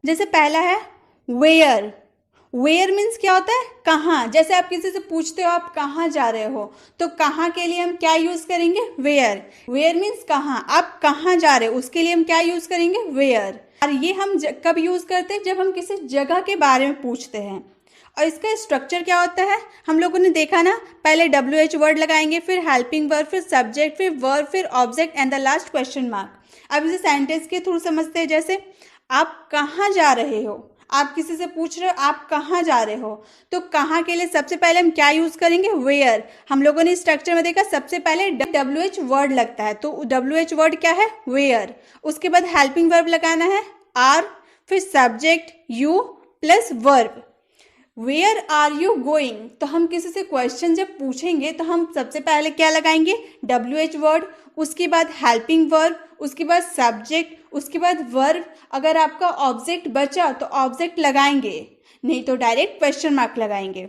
जैसे पहला है वेयर। वेयर मीन्स क्या होता है, कहाँ। जैसे आप किसी से पूछते हो आप कहाँ जा रहे हो, तो कहाँ के लिए हम क्या यूज करेंगे, वेयर। वेयर मीन्स कहाँ, आप कहाँ जा रहे हो उसके लिए हम क्या यूज करेंगे, वेयर। और ये हम कब यूज करते हैं, जब हम किसी जगह के बारे में पूछते हैं। और इसका स्ट्रक्चर क्या होता है, हम लोगों ने देखा ना, पहले WH वर्ड लगाएंगे, फिर हेल्पिंग वर्ब, फिर सब्जेक्ट, फिर वर्ब, फिर object and the last question mark. अब इसे सेंटेंस के थ्रू समझते हैं। जैसे आप कहाँ जा रहे हो, आप किसी से पूछ रहे हो आप कहाँ जा रहे हो, तो कहाँ के लिए सबसे पहले हम क्या यूज करेंगे, वेयर। हम लोगों ने स्ट्रक्चर में देखा सबसे पहले WH वर्ड लगता है, तो WH वर्ड क्या है, वेयर। उसके बाद हेल्पिंग वर्ब लगाना है आर, फिर subject you plus verb. Where are you going, तो हम किसी से क्वेश्चन जब पूछेंगे तो हम सबसे पहले क्या लगाएंगे, WH वर्ड, उसके बाद हेल्पिंग वर्ब, उसके बाद सब्जेक्ट, उसके बाद वर्ब। अगर आपका ऑब्जेक्ट बचा तो ऑब्जेक्ट लगाएंगे, नहीं तो डायरेक्ट क्वेश्चन मार्क लगाएंगे।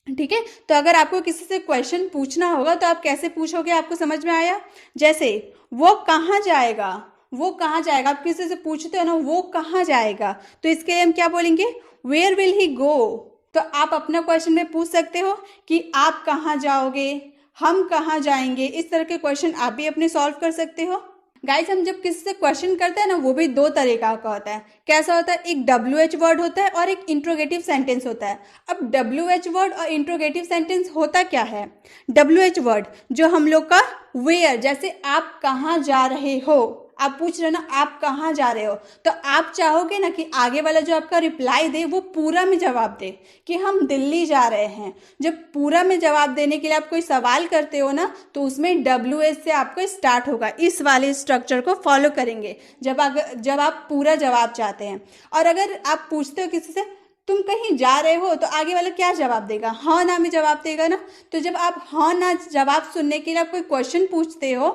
ठीक है, तो अगर आपको किसी से क्वेश्चन पूछना होगा तो आप कैसे पूछोगे, आपको समझ में आया। जैसे वो कहाँ जाएगा, वो कहाँ जाएगा, आप किसी से पूछते हो ना वो कहाँ जाएगा, तो इसके लिए हम क्या बोलेंगे, वेयर विल ही गो। तो आप अपना क्वेश्चन में पूछ सकते हो कि आप कहाँ जाओगे, हम कहाँ जाएंगे। इस तरह के क्वेश्चन आप भी अपने सॉल्व कर सकते हो। गाइस, हम जब किसी से क्वेश्चन करते हैं ना, वो भी दो तरीका का होता है। कैसा होता है, एक WH वर्ड होता है और एक इंट्रोगेटिव सेंटेंस होता है। अब WH वर्ड और इंट्रोगेटिव सेंटेंस होता क्या है, WH वर्ड जो हम लोग का वेयर, जैसे आप कहाँ जा रहे हो, आप पूछ रहे हो ना आप कहाँ जा रहे हो, तो आप चाहोगे ना कि आगे वाला जो आपका रिप्लाई दे वो पूरा में जवाब दे कि हम दिल्ली जा रहे हैं। जब पूरा में जवाब देने के लिए आप कोई सवाल करते हो ना, तो उसमें WH से आपको स्टार्ट होगा। इस वाले स्ट्रक्चर को फॉलो करेंगे जब आप पूरा जवाब चाहते हैं। और अगर आप पूछते हो किसी से तुम कहीं जा रहे हो, तो आगे वाला क्या जवाब देगा, हाँ ना में जवाब देगा ना। तो जब आप हाँ ना जवाब सुनने के लिए आप कोई क्वेश्चन पूछते हो,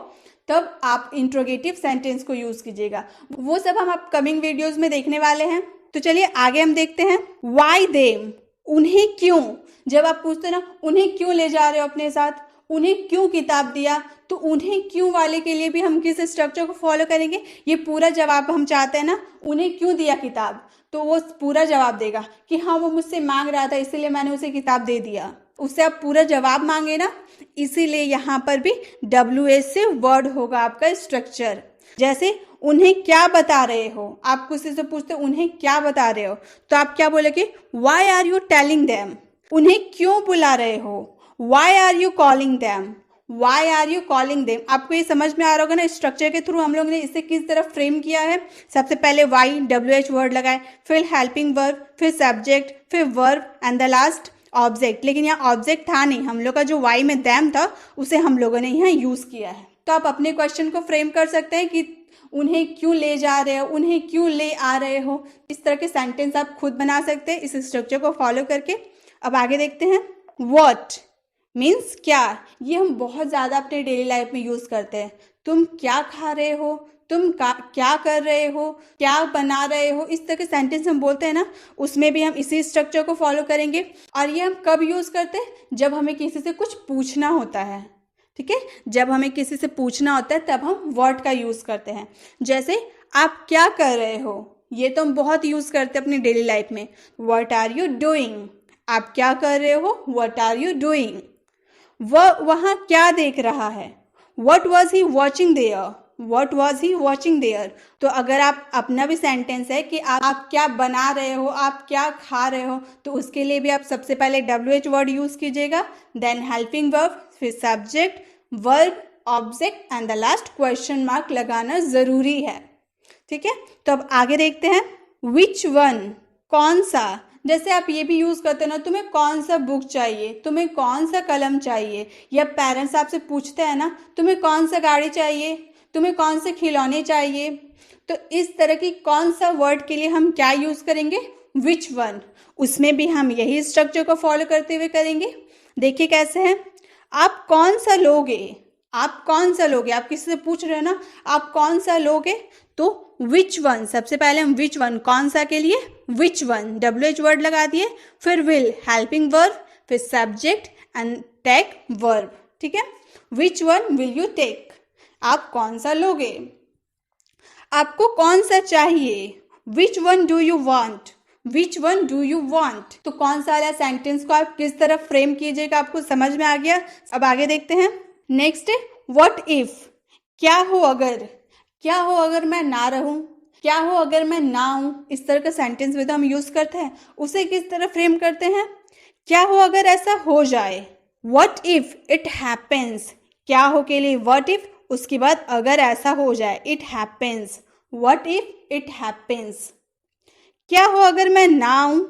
तब आप इंट्रोगेटिव सेंटेंस को यूज कीजिएगा। वो सब हम अपकमिंग वीडियोस में देखने वाले हैं। तो चलिए आगे हम देखते हैं। वाई देम, उन्हें क्यों। जब आप पूछते ना उन्हें क्यों ले जा रहे हो अपने साथ, उन्हें क्यों किताब दिया, तो उन्हें क्यों वाले के लिए भी हम किस स्ट्रक्चर को फॉलो करेंगे। ये पूरा जवाब हम चाहते हैं ना, उन्हें क्यों दिया किताब, तो वो पूरा जवाब देगा कि हाँ वो मुझसे मांग रहा था इसलिए मैंने उसे किताब दे दिया। उससे आप पूरा जवाब मांगे ना, इसीलिए यहाँ पर भी WH से वर्ड होगा आपका स्ट्रक्चर। जैसे उन्हें क्या बता रहे हो, आप किसी से पूछते उन्हें क्या बता रहे हो, तो आप क्या बोलोगे, why are you telling them. उन्हें क्यों बुला रहे हो, why are you calling them, why are you calling them. आपको ये समझ में आ रहा होगा ना, स्ट्रक्चर के थ्रू हम लोग ने इसे किस तरह फ्रेम किया है। सबसे पहले वाई, WH वर्ड लगाए, फिर हेल्पिंग वर्ब, फिर सब्जेक्ट, फिर verb and the last object. लेकिन यहाँ ऑब्जेक्ट था नहीं, हम लोग का जो वाई में दैम था उसे हम लोगों ने यहाँ यूज किया है। तो आप अपने क्वेश्चन को फ्रेम कर सकते हैं कि उन्हें क्यों ले जा रहे हो, उन्हें क्यों ले आ रहे हो। इस तरह के सेंटेंस आप खुद बना सकते हैं इस स्ट्रक्चर को फॉलो करके। अब आगे देखते हैं। व्हाट मीन्स क्या, ये हम बहुत ज़्यादा अपने डेली लाइफ में यूज़ करते हैं। तुम क्या खा रहे हो, तुम क्या कर रहे हो, क्या बना रहे हो, इस तरह के सेंटेंस हम बोलते हैं ना, उसमें भी हम इसी स्ट्रक्चर को फॉलो करेंगे। और ये हम कब यूज़ करते हैं, जब हमें किसी से कुछ पूछना होता है। ठीक है, जब हमें किसी से पूछना होता है तब हम व्हाट का यूज़ करते हैं। जैसे आप क्या कर रहे हो, ये तो हम बहुत यूज़ करते हैं अपनी डेली लाइफ में। व्हाट आर यू डूइंग, आप क्या कर रहे हो, व्हाट आर यू डूइंग। वह वहाँ क्या देख रहा है, what was he watching there, what was he watching there. तो अगर आप अपना भी सेंटेंस है कि आप क्या बना रहे हो, आप क्या खा रहे हो, तो उसके लिए भी आप सबसे पहले WH वर्ड यूज कीजिएगा, देन हेल्पिंग वर्ब, फिर subject, verb, object and the last question mark लगाना जरूरी है। ठीक है, तो अब आगे देखते हैं। विच वन, कौन सा। जैसे आप ये भी यूज करते हैं ना, तुम्हें कौन सा बुक चाहिए, तुम्हें कौन सा कलम चाहिए, या पेरेंट्स आपसे पूछते हैं ना तुम्हें कौन सा गाड़ी चाहिए, तुम्हें कौन से खिलौने चाहिए, तो इस तरह की कौन सा वर्ड के लिए हम क्या यूज करेंगे, विच वन। उसमें भी हम यही स्ट्रक्चर को फॉलो करते हुए करेंगे। देखिए कैसे है। आप कौन सा लोगे, आप कौन सा लोगे, आप किसी से पूछ रहे हो ना आप कौन सा लोगे, तो विच वन। सबसे पहले हम विच वन, कौन सा के लिए विच वन, WH वर्ड लगा दिए, फिर विल हेल्पिंग वर्ब, फिर सब्जेक्ट एंड टेक वर्ब। ठीक है, which one will you take, आप कौन सा लोगे। आपको कौन सा चाहिए, which one do you want, which one do you want. तो कौन सा वाला सेंटेंस को आप किस तरह फ्रेम कीजिएगा, आपको समझ में आ गया। अब आगे देखते हैं। नेक्स्ट है व्हाट इफ, क्या हो अगर, क्या हो अगर मैं ना रहूं, क्या हो अगर मैं ना हूं। इस तरह का सेंटेंस भी तो हम यूज करते हैं, उसे किस तरह फ्रेम करते हैं, क्या हो अगर ऐसा हो जाए। व्हाट इफ इट हैपेंस, क्या हो के लिए व्हाट इफ, उसके बाद अगर ऐसा हो जाए it happens, what if it happens. क्या हो अगर मैं ना आऊं,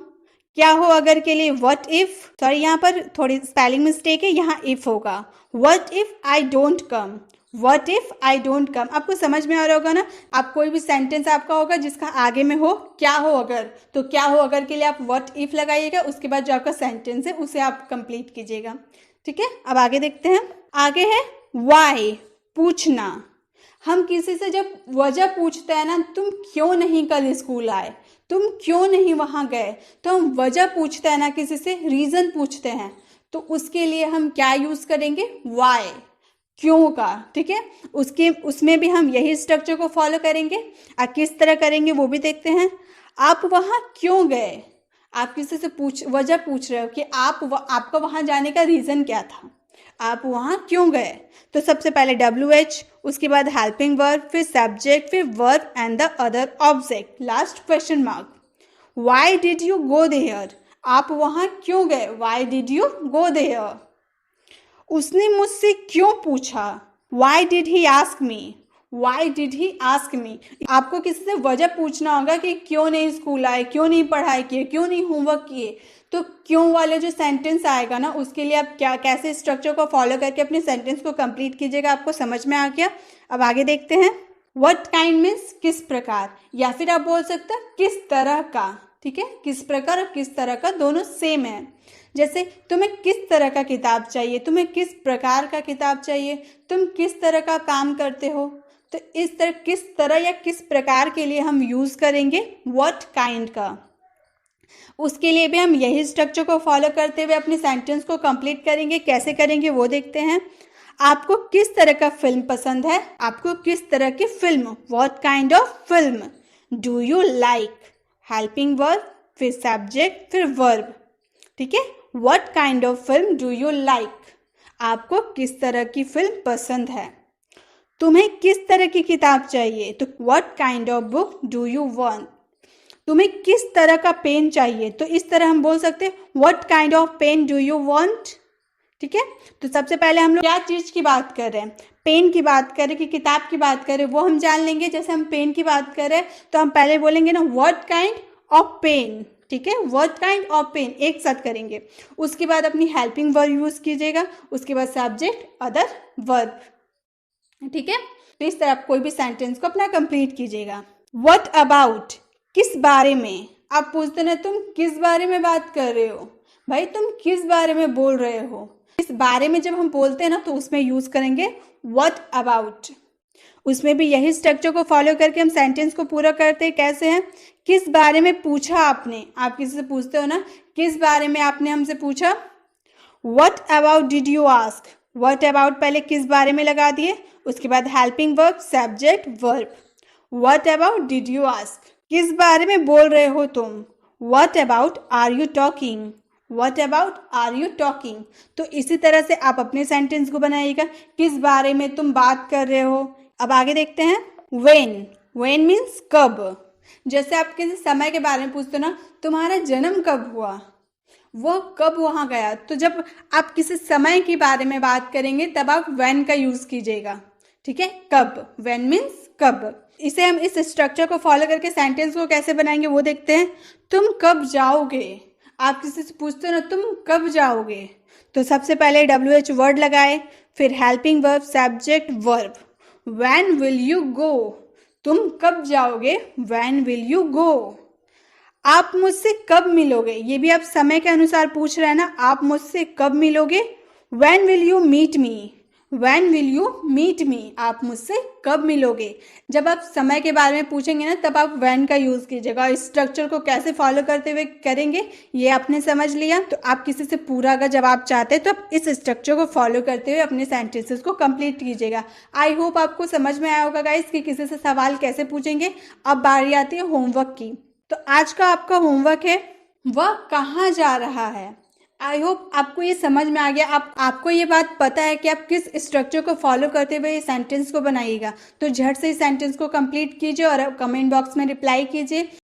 क्या हो अगर के लिए व्हाट इफ, सॉरी यहाँ पर थोड़ी स्पेलिंग मिस्टेक है, यहाँ इफ होगा। What if I don't come, what if I don't come. आपको समझ में आ रहा होगा ना। आप कोई भी सेंटेंस आपका होगा जिसका आगे में हो क्या हो अगर, तो क्या हो अगर के लिए आप व्हाट इफ लगाइएगा, उसके बाद जो आपका सेंटेंस है उसे आप कंप्लीट कीजिएगा। ठीक है, अब आगे देखते हैं। आगे है व्हाई, पूछना। हम किसी से जब वजह पूछते हैं ना, तुम क्यों नहीं कल स्कूल आए, तुम क्यों नहीं वहां गए, तो हम वजह पूछते हैं ना किसी से, रीजन पूछते हैं, तो उसके लिए हम क्या यूज करेंगे, व्हाई, क्यों का। ठीक है, उसमें भी हम यही स्ट्रक्चर को फॉलो करेंगे। और किस तरह करेंगे वो भी देखते हैं। आप वहां क्यों गए, आप किसी से वजह पूछ रहे हो कि आपका वहां जाने का रीजन क्या था, आप वहां क्यों गए। तो सबसे पहले WH, उसके बाद हेल्पिंग वर्ब, फिर सब्जेक्ट, फिर verb and the other object, last question mark. Why did you go there, आप वहां क्यों गए, why did you go there. उसने मुझसे क्यों पूछा, why did he ask me, why did he ask me. आपको किसी से वजह पूछना होगा कि क्यों नहीं स्कूल आए, क्यों नहीं पढ़ाई किए, क्यों नहीं होमवर्क किए, तो क्यों वाले जो सेंटेंस आएगा ना, उसके लिए आप कैसे स्ट्रक्चर को फॉलो करके अपने सेंटेंस को कंप्लीट कीजिएगा। आपको समझ में आ गया। अब आगे देखते हैं। व्हाट काइंड मीन्स किस प्रकार, या फिर आप बोल सकते हैं किस तरह का। ठीक है, किस प्रकार और किस तरह का दोनों सेम है। जैसे तुम्हें किस तरह का किताब चाहिए, तुम्हें किस प्रकार का किताब चाहिए, तुम किस तरह का काम करते हो, तो इस तरह किस तरह या किस प्रकार के लिए हम यूज करेंगे व्हाट काइंड का। उसके लिए भी हम यही स्ट्रक्चर को फॉलो करते हुए अपने सेंटेंस को कंप्लीट करेंगे। कैसे करेंगे वो देखते हैं। आपको किस तरह का फिल्म पसंद है, आपको किस तरह की film, what kind of film. Do you like, helping verb, फिर सब्जेक्ट, फिर वर्ब। ठीक है, what kind of film do you like, आपको किस तरह की फिल्म पसंद है। तुम्हें किस तरह की किताब चाहिए, तो what kind of book do you want. तुम्हें किस तरह का पेन चाहिए, तो इस तरह हम बोल सकते हैं what kind of pen do you want. ठीक है, तो सबसे पहले हम लोग क्या चीज की बात कर रहे हैं, पेन की बात करें कि किताब की बात करें, वो हम जान लेंगे। जैसे हम पेन की बात करें तो हम पहले बोलेंगे ना व्हाट काइंड ऑफ पेन। ठीक है, व्हाट काइंड ऑफ पेन एक साथ करेंगे। उसके बाद अपनी हेल्पिंग वर्ब यूज कीजिएगा, उसके बाद सब्जेक्ट, अदर, वर्ब। ठीक है, तो इस तरह आप कोई भी सेंटेंस को अपना कंप्लीट कीजिएगा। व्हाट अबाउट, किस बारे में। आप पूछते ना तुम किस बारे में बात कर रहे हो, भाई तुम किस बारे में बोल रहे हो। इस बारे में जब हम बोलते हैं ना तो उसमें यूज करेंगे व्हाट अबाउट। उसमें भी यही स्ट्रक्चर को फॉलो करके हम सेंटेंस को पूरा करते हैं। कैसे हैं, किस बारे में पूछा आपने, आप किसी से पूछते हो ना किस बारे में आपने हमसे पूछा। What about did you ask, what about पहले किस बारे में लगा दिए, उसके बाद helping verb, subject, verb. What about did you ask, किस बारे में बोल रहे हो तुम। What about are you talking, what about are you talking. तो इसी तरह से आप अपने सेंटेंस को बनाइएगा, किस बारे में तुम बात कर रहे हो। अब आगे देखते हैं। व्हेन, व्हेन मीन्स कब। जैसे आप किसी समय के बारे में पूछते हो ना, तुम्हारा जन्म कब हुआ, वो कब वहां गया। तो जब आप किसी समय के बारे में बात करेंगे तब आप व्हेन का यूज कीजिएगा। ठीक है, कब, व्हेन मीन्स कब। इसे हम इस स्ट्रक्चर को फॉलो करके सेंटेंस को कैसे बनाएंगे वो देखते हैं। तुम कब जाओगे, आप किसी से पूछते हो ना तुम कब जाओगे, तो सबसे पहले WH वर्ड लगाए, फिर helping verb, subject, verb. When will you go, तुम कब जाओगे, व्हेन विल यू गो। आप मुझसे कब मिलोगे, ये भी आप समय के अनुसार पूछ रहे हैं ना, आप मुझसे कब मिलोगे। When will you meet me, When will you meet me? आप मुझसे कब मिलोगे? जब आप समय के बारे में पूछेंगे ना, तब आप when का यूज़ कीजिएगा। इस स्ट्रक्चर को कैसे फॉलो करते हुए करेंगे ये आपने समझ लिया। तो आप किसी से पूरा अगर जवाब चाहते हैं तो आप इस स्ट्रक्चर को फॉलो करते हुए अपने सेंटेंसेस को कंप्लीट कीजिएगा। आई होप आपको समझ में आया होगा गाइस कि किसी से सवाल कैसे पूछेंगे। अब बारी आती है होमवर्क की। तो आज का आपका होमवर्क है, वह कहाँ जा रहा है। आई होप आपको ये समझ में आ गया। आपको ये बात पता है कि आप किस स्ट्रक्चर को फॉलो करते हुए इस सेंटेंस को बनाइएगा। तो झट से इस सेंटेंस को कंप्लीट कीजिए और कमेंट बॉक्स में रिप्लाई कीजिए।